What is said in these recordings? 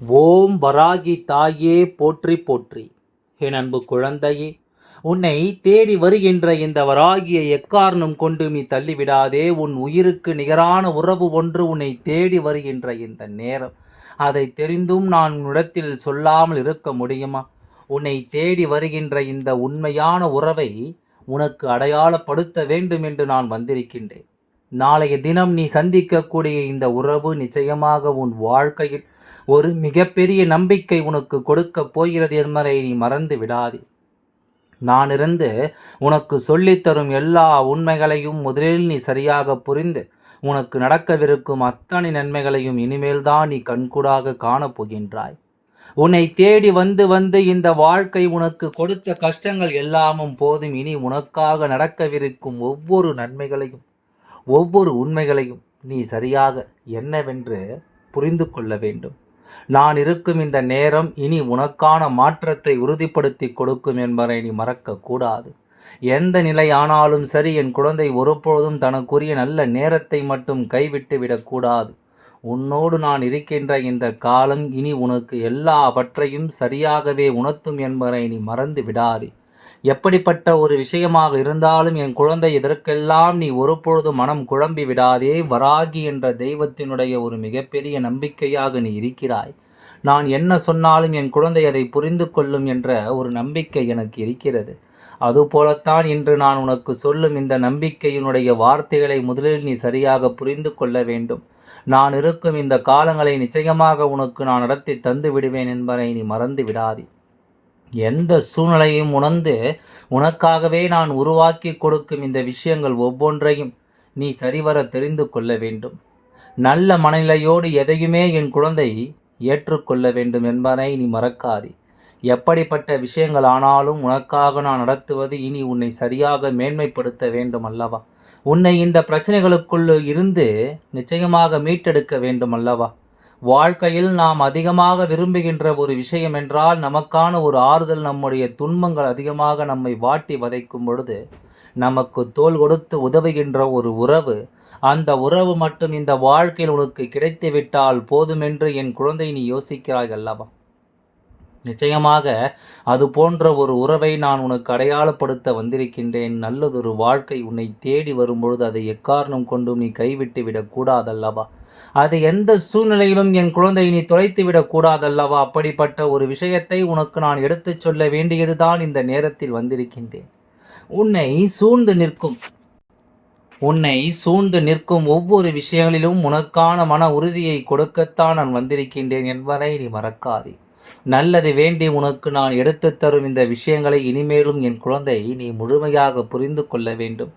ஓம் வராகி தாயே போற்றி போற்றி. என் அன்பு குழந்தையே, உன்னை தேடி வருகின்ற இந்த வராகியை எக்காரணம் கொண்டு நீ தள்ளிவிடாதே. உன் உயிருக்கு நிகரான உறவு ஒன்று உன்னை தேடி வருகின்ற இந்த நேரம், அதை தெரிந்தும் நான் உன்னிடத்தில் சொல்லாமல் இருக்க முடியுமா? உன்னை தேடி வருகின்ற இந்த உண்மையான உறவை உனக்கு அடையாளப்படுத்த வேண்டும் என்று நான் வந்திருக்கின்றேன். நாளைய தினம் நீ சந்திக்கக்கூடிய இந்த உறவு நிச்சயமாக உன் வாழ்க்கையில் ஒரு மிகப்பெரிய நம்பிக்கை உனக்கு கொடுக்கப் போகிறது என்பதை நீ மறந்து விடாதே. நான் இருந்து உனக்கு சொல்லித்தரும் எல்லா உண்மைகளையும் முதலில் நீ சரியாக புரிந்து உனக்கு நடக்கவிருக்கும் அத்தனை நன்மைகளையும் இனிமேல்தான் நீ கண்கூடாக காணப்போகின்றாய். உன்னை தேடி வந்து வந்து இந்த வாழ்க்கை உனக்கு கொடுத்த கஷ்டங்கள் எல்லாமும் போதும். இனி உனக்காக நடக்கவிருக்கும் ஒவ்வொரு நன்மைகளையும் ஒவ்வொரு உண்மைகளையும் நீ சரியாக என்னவென்று புரிந்து கொள்ள வேண்டும். நான் இருக்கும் இந்த நேரம் இனி உனக்கான மாற்றத்தை உறுதிப்படுத்தி கொடுக்கும் என்பதை நீ மறக்கக்கூடாது. எந்த நிலை ஆனாலும் சரி, என் குழந்தை ஒருபொழுதும் தனக்குரிய நல்ல நேரத்தை மட்டும் கைவிட்டு விடக்கூடாது. உன்னோடு நான் இருக்கின்ற இந்த காலம் இனி உனக்கு எல்லாவற்றையும் சரியாகவே உணர்த்தும் என்பதை நீ மறந்து விடாதே. எப்படிப்பட்ட ஒரு விஷயமாக இருந்தாலும் என் குழந்தை, இதற்கெல்லாம் நீ ஒருபொழுதும் மனம் குழம்பி விடாதே. வராகி என்ற தெய்வத்தினுடைய ஒரு மிகப்பெரிய நம்பிக்கையாக நீ இருக்கிறாய். நான் என்ன சொன்னாலும் என் குழந்தை அதை புரிந்து கொள்ளும் என்ற ஒரு நம்பிக்கை எனக்கு இருக்கிறது. அதுபோலத்தான் இன்று நான் உனக்கு சொல்லும் இந்த நம்பிக்கையினுடைய வார்த்தைகளை முதலில் நீ சரியாக புரிந்து கொள்ள வேண்டும். நான் இருக்கும் இந்த காலங்களை நிச்சயமாக உனக்கு நான் நடத்தி தந்து விடுவேன் என்பதை நீ மறந்து விடாதே. எந்த சூழ்நிலையும் உணர்ந்து உனக்காகவே நான் உருவாக்கி கொடுக்கும் இந்த விஷயங்கள் ஒவ்வொன்றையும் நீ சரிவர தெரிந்து கொள்ள வேண்டும். நல்ல மனநிலையோடு எதையுமே என் குழந்தை ஏற்றுக்கொள்ள வேண்டும் என்பதை நீ மறக்காதே. எப்படிப்பட்ட விஷயங்கள் ஆனாலும் உனக்காக நான் நடத்துவது இனி உன்னை சரியாக மேன்மைப்படுத்த வேண்டும் அல்லவா? உன்னை இந்த பிரச்சனைகளுக்குள் இருந்து நிச்சயமாக மீட்டெடுக்க வேண்டும் அல்லவா? வாழ்க்கையில் நாம் அதிகமாக விரும்புகின்ற ஒரு விஷயம் என்றால் நமக்கான ஒரு ஆறுதல். நம்முடைய துன்பங்கள் அதிகமாக நம்மை வாட்டி வதைக்கும் பொழுது நமக்கு தோள் கொடுத்து உதவுகின்ற ஒரு உறவு, அந்த உறவு மட்டும் இந்த வாழ்க்கையில் உனக்கு கிடைத்து விட்டால் போதுமென்று என் குழந்தை நீ யோசிக்கிறாய் அல்லவா? நிச்சயமாக அது போன்ற ஒரு உறவை நான் உனக்கு அடையாளப்படுத்த வந்திருக்கின்றேன். நல்லதொரு வாழ்க்கை உன்னை தேடி வரும்பொழுது அதை எக்காரணம் கொண்டும் நீ கைவிட்டு விடக்கூடாதல்லவா? அது எந்த சூழ்நிலையிலும் என் குழந்தை நீ தொலைத்து விடக்கூடாதல்லவா? அப்படிப்பட்ட ஒரு விஷயத்தை உனக்கு நான் எடுத்துச் சொல்ல வேண்டியதுதான் இந்த நேரத்தில் வந்திருக்கின்றேன். உன்னை சூழ்ந்து நிற்கும் ஒவ்வொரு விஷயங்களிலும் உனக்கான மன உறுதியை கொடுக்கத்தான் நான் வந்திருக்கின்றேன் என்பதை நீ மறக்காதே. நல்லது வேண்டி உனக்கு நான் எடுத்து தரும் இந்த விஷயங்களை இனிமேலும் என் குழந்தை நீ முழுமையாக புரிந்து கொள்ள வேண்டும்.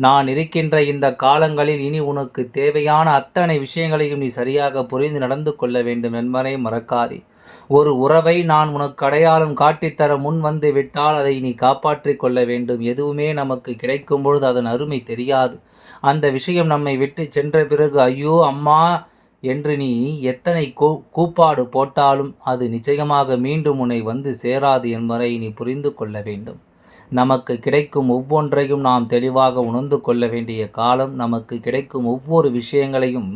நான் இருக்கின்ற இந்த காலங்களில் இனி உனக்கு தேவையான அத்தனை விஷயங்களையும் நீ சரியாக புரிந்து நடந்து கொள்ள வேண்டும் என்பதை மறக்காதே. ஒரு உறவை நான் உனக்கு அடையாளம் காட்டித்தர முன் வந்து விட்டால் அதை நீ காப்பாற்றி கொள்ள வேண்டும். எதுவுமே நமக்கு கிடைக்கும் பொழுது அதன் அருமை தெரியாது. அந்த விஷயம் நம்மை விட்டு சென்ற பிறகு ஐயோ அம்மா என்று நீ எத்தனை கூப்பாடு போட்டாலும் அது நிச்சயமாக மீண்டும் உன்னை வந்து சேராது என்பதை நீ புரிந்து கொள்ள வேண்டும். நமக்கு கிடைக்கும் ஒவ்வொன்றையும் நாம் தெளிவாக உணர்ந்து கொள்ள வேண்டிய காலம். நமக்கு கிடைக்கும் ஒவ்வொரு விஷயங்களையும்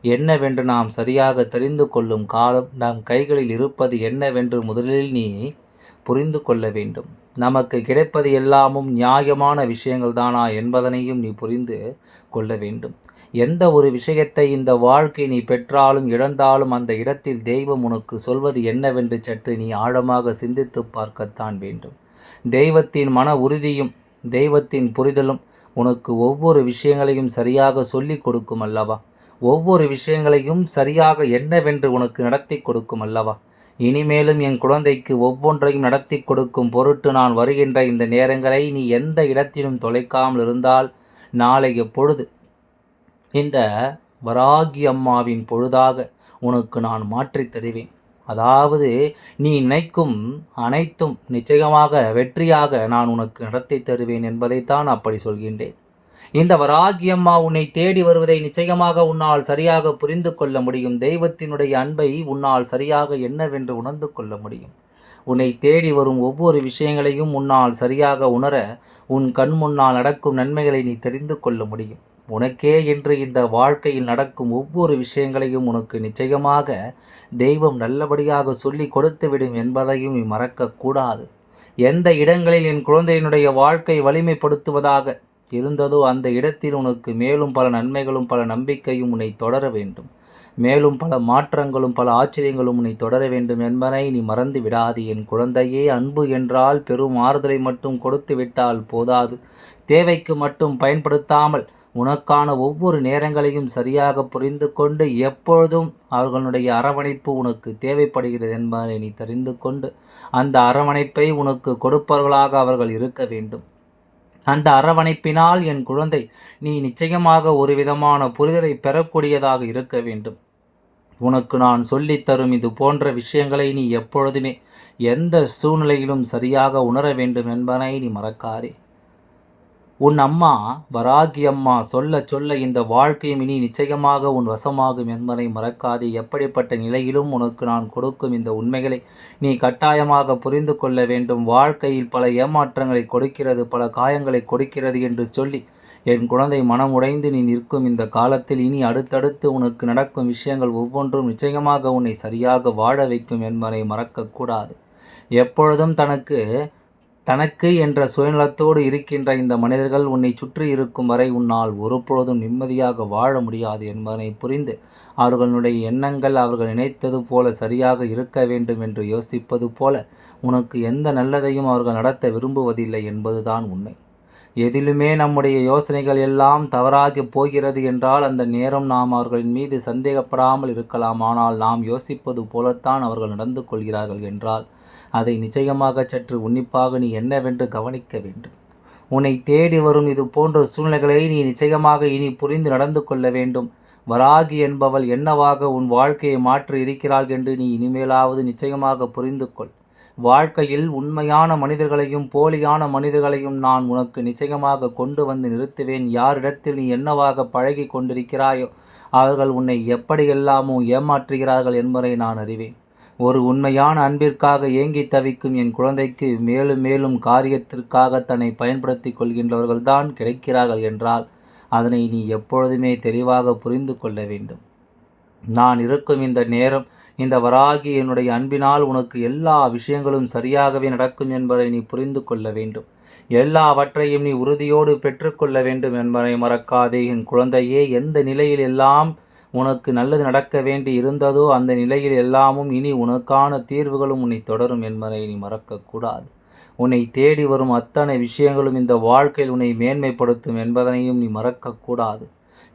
என்னவென்று நாம் சரியாக தெரிந்து கொள்ளும் காலம். நம் கைகளில் இருப்பது என்னவென்று முதலில் நீ புரிந்து கொள்ள வேண்டும். நமக்கு கிடைப்பது எல்லாமும் நியாயமான விஷயங்கள் தானா என்பதனையும் நீ புரிந்து கொள்ள வேண்டும். எந்த ஒரு விஷயத்தை இந்த வாழ்க்கை நீ பெற்றாலும் இழந்தாலும் அந்த இடத்தில் தெய்வம் உனக்கு சொல்வது என்னவென்று சற்று நீ ஆழமாக சிந்தித்து பார்க்கத்தான் வேண்டும். தெய்வத்தின் மன உறுதியும் தெய்வத்தின் புரிதலும் உனக்கு ஒவ்வொரு விஷயங்களையும் சரியாக சொல்லிக் கொடுக்கும் அல்லவா? ஒவ்வொரு விஷயங்களையும் சரியாக என்னவென்று உனக்கு நடத்தி கொடுக்கும் அல்லவா? இனிமேலும் என் குழந்தைக்கு ஒவ்வொன்றையும் நடத்தி கொடுக்கும் பொருட்டு நான் வருகின்ற இந்த நேரங்களை நீ எந்த இடத்திலும் தொலைக்காமல் இருந்தால் நாளைய பொழுது இந்த வராகி அம்மாவின் பொழுதாக உனக்கு நான் மாற்றித் தருவேன். அதாவது நீ நினைக்கும் அனைத்தும் நிச்சயமாக வெற்றியாக நான் உனக்கு நடத்தி தருவேன் என்பதைத்தான் அப்படி சொல்கின்றேன். இந்த வராகி அம்மா உன்னை தேடி வருவதை நிச்சயமாக உன்னால் சரியாக புரிந்து கொள்ள முடியும். தெய்வத்தினுடைய அன்பை உன்னால் சரியாக என்னவென்று உணர்ந்து கொள்ள முடியும். உன்னை தேடி வரும் ஒவ்வொரு விஷயங்களையும் உன்னால் சரியாக உணர, உன் கண் முன்னால் நடக்கும் நன்மைகளை நீ தெரிந்து கொள்ள முடியும். உனக்கே என்று இந்த வாழ்க்கையில் நடக்கும் ஒவ்வொரு விஷயங்களையும் உனக்கு நிச்சயமாக தெய்வம் நல்லபடியாக சொல்லி கொடுத்துவிடும் என்பதையும் நீ மறக்கக்கூடாது. எந்த இடங்களில் என் குழந்தையினுடைய வாழ்க்கை வலிமைப்படுத்துவதாக இருந்ததோ அந்த இடத்தில் உனக்கு மேலும் பல நன்மைகளும் பல நம்பிக்கையும் உன்னை தொடர வேண்டும். மேலும் பல மாற்றங்களும் பல ஆச்சரியங்களும் உன்னை தொடர வேண்டும் என்பதை நீ மறந்து விடாது என் குழந்தையே. அன்பு என்றால் பெரும் ஆறுதலை மட்டும் கொடுத்து விட்டால் போதாது. தேவைக்கு மட்டும் பயன்படுத்தாமல் உனக்கான ஒவ்வொரு நேரங்களையும் சரியாக புரிந்து கொண்டு எப்பொழுதும் அவர்களுடைய அரவணைப்பு உனக்கு தேவைப்படுகிறது என்பதை நீ தெரிந்து கொண்டு அந்த அரவணைப்பை உனக்கு கொடுப்பவர்களாக அவர்கள் இருக்க வேண்டும். அந்த அரவணைப்பினால் என் குழந்தை நீ நிச்சயமாக ஒரு விதமான புரிதலை பெறக்கூடியதாக இருக்க வேண்டும். உனக்கு நான் சொல்லித்தரும் இது போன்ற விஷயங்களை நீ எப்பொழுதுமே எந்த சூழ்நிலையிலும் சரியாக உணர வேண்டும் என்பதை நீ மறக்காதே. உன் அம்மா வராகி அம்மா சொல்ல சொல்ல இந்த வாழ்க்கையும் இனி நிச்சயமாக உன் வசமாகும் என்பதை மறக்காதே. எப்படிப்பட்ட நிலையிலும் உனக்கு நான் கொடுக்கும் இந்த உண்மைகளை நீ கட்டாயமாக புரிந்து கொள்ள வேண்டும். வாழ்க்கையில் பல ஏமாற்றங்களை கொடுக்கிறது, பல காயங்களை கொடுக்கிறது என்று சொல்லி என் குழந்தை மனமுடைந்து நீ நிற்கும் இந்த காலத்தில் இனி அடுத்தடுத்து உனக்கு நடக்கும் விஷயங்கள் ஒவ்வொன்றும் நிச்சயமாக உன்னை சரியாக வாழ வைக்கும் என்பதை மறக்கக்கூடாது. எப்பொழுதும் தனக்கு என்ற சுயநலத்தோடு இருக்கின்ற இந்த மனிதர்கள் உன்னை சுற்றி இருக்கும் வரை உன்னால் ஒருபொழுதும் நிம்மதியாக வாழ முடியாது என்பதனை புரிந்து அவர்களுடைய எண்ணங்கள் அவர்கள் நினைத்தது போல சரியாக இருக்க வேண்டும் என்று யோசிப்பது போல உனக்கு எந்த நல்லதையும் அவர்கள் நடத்த விரும்புவதில்லை என்பதுதான் உண்மை. எதிலுமே நம்முடைய யோசனைகள் எல்லாம் தவறாகி போகிறது என்றால் அந்த நேரம் நாம் அவர்களின் மீது சந்தேகப்படாமல் இருக்கலாம். ஆனால் நாம் யோசிப்பது போலத்தான் அவர்கள் நடந்து கொள்கிறார்கள் என்றால் அதை நிச்சயமாக சற்று உன்னிப்பாக நீ என்னவென்று கவனிக்க வேண்டும். உன்னை தேடி வரும் இது போன்ற சூழ்நிலைகளை நீ நிச்சயமாக இனி புரிந்து நடந்து கொள்ள வேண்டும். வராகி என்பவள் என்னவாக உன் வாழ்க்கையை மாற்றி இருக்கிறாள் என்று நீ இனிமேலாவது நிச்சயமாக புரிந்து கொள். வாழ்க்கையில் உண்மையான மனிதர்களையும் போலியான மனிதர்களையும் நான் உனக்கு நிச்சயமாக கொண்டு வந்து நிறுத்துவேன். யாரிடத்தில் நீ என்னவாக பழகி கொண்டிருக்கிறாயோ அவர்கள் உன்னை எப்படியெல்லாமோ ஏமாற்றுகிறார்கள் என்பதை நான் அறிவேன். ஒரு உண்மையான அன்பிற்காக ஏங்கி தவிக்கும் என் குழந்தைக்கு மேலும் மேலும் காரியத்திற்காக தன்னை பயன்படுத்தி கொள்கின்றவர்கள்தான் கிடைக்கிறார்கள் என்றால் அதனை நீ எப்பொழுதுமே தெளிவாக புரிந்து கொள்ள வேண்டும். நான் இருக்கும் இந்த நேரம் இந்த வராகி என்னுடைய அன்பினால் உனக்கு எல்லா விஷயங்களும் சரியாகவே நடக்கும் என்பதை நீ புரிந்து கொள்ள வேண்டும். எல்லாவற்றையும் நீ உறுதியோடு பெற்றுக்கொள்ள வேண்டும் என்பதை மறக்காதே என் குழந்தையே. எந்த நிலையில் எல்லாம் உனக்கு நல்லது நடக்க வேண்டி இருந்ததோ அந்த நிலையில் எல்லாமும் இனி உனக்கான தீர்வுகளும் உன்னை தொடரும் என்பதை நீ மறக்கக்கூடாது. உன்னை தேடி வரும் அத்தனை விஷயங்களும் இந்த வாழ்க்கையில் உன்னை மேன்மைப்படுத்தும் என்பதனையும் நீ மறக்கக்கூடாது.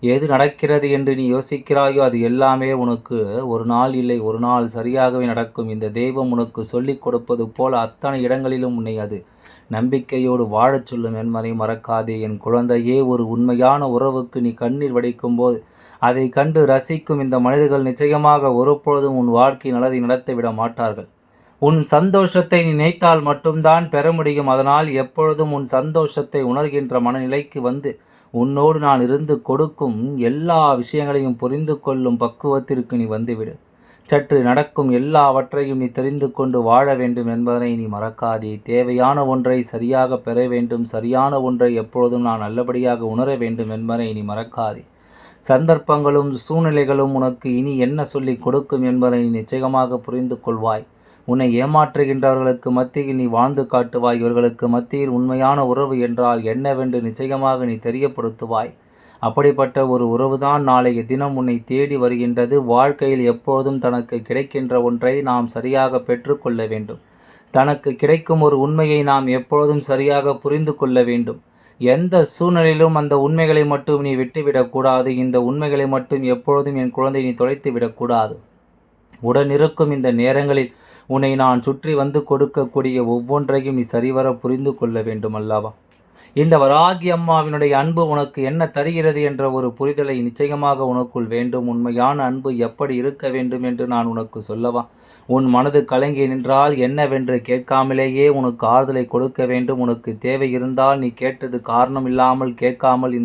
எது நடக்கிறது என்று நீ யோசிக்கிறாயோ அது எல்லாமே உனக்கு ஒரு நாள் இல்லை ஒரு நாள் சரியாகவே நடக்கும். இந்த தெய்வம் உனக்கு சொல்லிக் கொடுப்பது போல அத்தனை இடங்களிலும் உன்னை அது நம்பிக்கையோடு வாழச் சொல்லும் என்பதை மறக்காதே என் குழந்தையே. ஒரு உண்மையான உறவுக்கு நீ கண்ணீர் வடிக்கும் போது அதை கண்டு ரசிக்கும் இந்த மனிதர்கள் நிச்சயமாக ஒருபொழுதும் உன் வாழ்க்கை நல்லதை நடத்தி விட மாட்டார்கள். உன் சந்தோஷத்தை நினைத்தால் மட்டும்தான் பெற முடியும். அதனால் எப்பொழுதும் உன் சந்தோஷத்தை உணர்கின்ற மனநிலைக்கு வந்து உன்னோடு நான் இருந்து கொடுக்கும் எல்லா விஷயங்களையும் புரிந்து கொள்ளும் பக்குவத்திற்கு நீ வந்துவிடு. சற்று நடக்கும் எல்லாவற்றையும் நீ தெரிந்து கொண்டு வாழ வேண்டும் என்பதனை நீ மறக்காதே. தேவையான ஒன்றை சரியாக பெற வேண்டும், சரியான ஒன்றை எப்பொழுதும் நான் நல்லபடியாக உணர வேண்டும் என்பதை நீ மறக்காதே. சந்தர்ப்பங்களும் சூழ்நிலைகளும் உனக்கு இனி என்ன சொல்லி கொடுக்கும் என்பதை நீ நிச்சயமாக புரிந்து கொள்வாய். உன்னை ஏமாற்றுகின்றவர்களுக்கு மத்தியில் நீ வாழ்ந்து காட்டுவாய். இவர்களுக்கு மத்தியில் உண்மையான உறவு என்றால் என்னவென்று நிச்சயமாக நீ தெரியப்படுத்துவாய். அப்படிப்பட்ட ஒரு உறவுதான் நாளைய தினம் உன்னை தேடி வருகின்றது. வாழ்க்கையில் எப்போதும் தனக்கு கிடைக்கின்ற ஒன்றை நாம் சரியாக பெற்றுக்கொள்ள வேண்டும். தனக்கு கிடைக்கும் ஒரு உண்மையை நாம் எப்பொழுதும் சரியாக புரிந்து கொள்ள வேண்டும். எந்த சூழ்நிலையிலும் அந்த உண்மைகளை மட்டும் நீ விட்டுவிடக்கூடாது. இந்த உண்மைகளை மட்டும் எப்பொழுதும் என் குழந்தை நீ தொலைத்து விடக்கூடாது. உடனிருக்கும் இந்த நேரங்களில் உன்னை நான் சுற்றி வந்து கொடுக்கக்கூடிய ஒவ்வொன்றையும் நீ சரிவர புரிந்து கொள்ள வேண்டும் அல்லவா? இந்த வராகி அம்மாவினுடைய அன்பு உனக்கு என்ன தருகிறது என்ற ஒரு புரிதலை நிச்சயமாக உனக்குள் வேண்டும். உண்மையான அன்பு எப்படி இருக்க வேண்டும் என்று நான் உனக்கு சொல்லவா? உன் மனது கலங்கி நின்றால் என்னவென்று கேட்காமலேயே உனக்கு ஆறுதலை கொடுக்க வேண்டும். உனக்கு தேவை இருந்தால் நீ கேட்டது காரணம் இல்லாமல் கேட்காமல்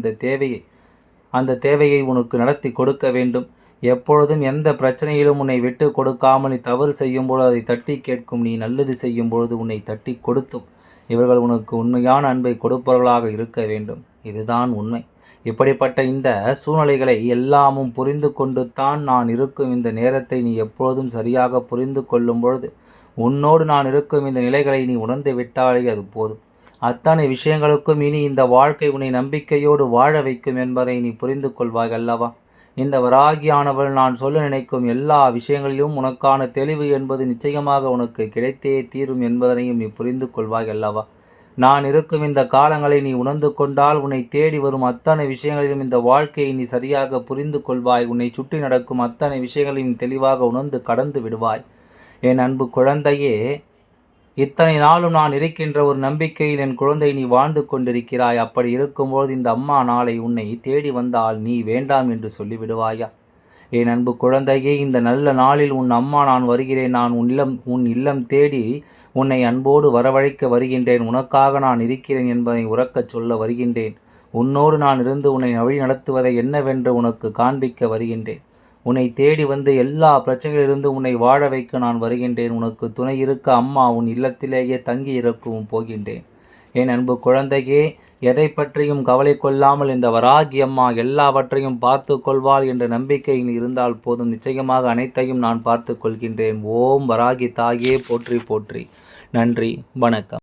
அந்த தேவையை உனக்கு நடத்தி கொடுக்க வேண்டும். எப்பொழுதும் எந்த பிரச்சனையிலும் உன்னை விட்டு கொடுக்காமல் நீ தவறு செய்யும்போது அதை தட்டி கேட்கும், நீ நல்லது செய்யும் பொழுது உன்னை தட்டி கொடுத்தும் இவர்கள் உனக்கு உண்மையான அன்பை கொடுப்பவர்களாக இருக்க வேண்டும். இதுதான் உண்மை. இப்படிப்பட்ட இந்த சூழ்நிலைகளை எல்லாமும் புரிந்து கொண்டு தான் நான் இருக்கும் இந்த நேரத்தை நீ எப்பொழுதும் சரியாக புரிந்து கொள்ளும் பொழுது உன்னோடு நான் இருக்கும் இந்த நிலைகளை நீ உணர்ந்து விட்டாலே அது போதும். அத்தனை விஷயங்களுக்கும் இனி இந்த வாழ்க்கை உன்னை நம்பிக்கையோடு வாழ வைக்கும் என்பதை நீ புரிந்து கொள்வாய் அல்லவா? இந்த வராகியானவள் நான் சொல்ல நினைக்கும் எல்லா விஷயங்களிலும் உனக்கான தெளிவு என்பது நிச்சயமாக உனக்கு கிடைத்தே தீரும் என்பதனையும் நீ புரிந்து கொள்வாய் அல்லவா? நான் இருக்கும் இந்த காலங்களை நீ உணர்ந்து கொண்டால் உன்னை தேடி வரும் அத்தனை விஷயங்களிலும் இந்த வாழ்க்கையை நீ சரியாக புரிந்து கொள்வாய். உன்னை சுற்றி நடக்கும் அத்தனை விஷயங்களையும் தெளிவாக உணர்ந்து கடந்து விடுவாய். என் அன்பு குழந்தையே, இத்தனை நாளும் நான் இருக்கின்ற ஒரு நம்பிக்கையில் என் குழந்தை நீ வாழ்ந்து கொண்டிருக்கிறாய். அப்படி இருக்கும்போது இந்த அம்மா நாளை உன்னை தேடி வந்தால் நீ வேண்டாம் என்று சொல்லிவிடுவாயா? என் அன்பு குழந்தையே, இந்த நல்ல நாளில் உன் அம்மா நான் வருகிறேன். நான் உன் இல்லம் தேடி உன்னை அன்போடு வரவழைக்க வருகின்றேன். உனக்காக நான் இருக்கிறேன் என்பதை உறக்கச் சொல்ல வருகின்றேன். உன்னோடு நான் இருந்து உன்னை வழி நடத்துவதை என்னவென்று உனக்கு காண்பிக்க வருகின்றேன். உன்னை தேடி வந்து எல்லா பிரச்சனைகளிலிருந்து உன்னை வாழ வைக்க நான் வருகின்றேன். உனக்கு துணை இருக்க அம்மா உன் இல்லத்திலேயே தங்கி இருக்கவும் போகின்றேன். என் அன்பு குழந்தையே, எதை பற்றியும் கவலை கொள்ளாமல் இந்த வராகி அம்மா எல்லாவற்றையும் பார்த்து கொள்வாள் என்ற நம்பிக்கையில் இருந்தால் போதும். நிச்சயமாக அனைத்தையும் நான் பார்த்து கொள்கின்றேன். ஓம் வராகி தாயே போற்றி போற்றி. நன்றி, வணக்கம்.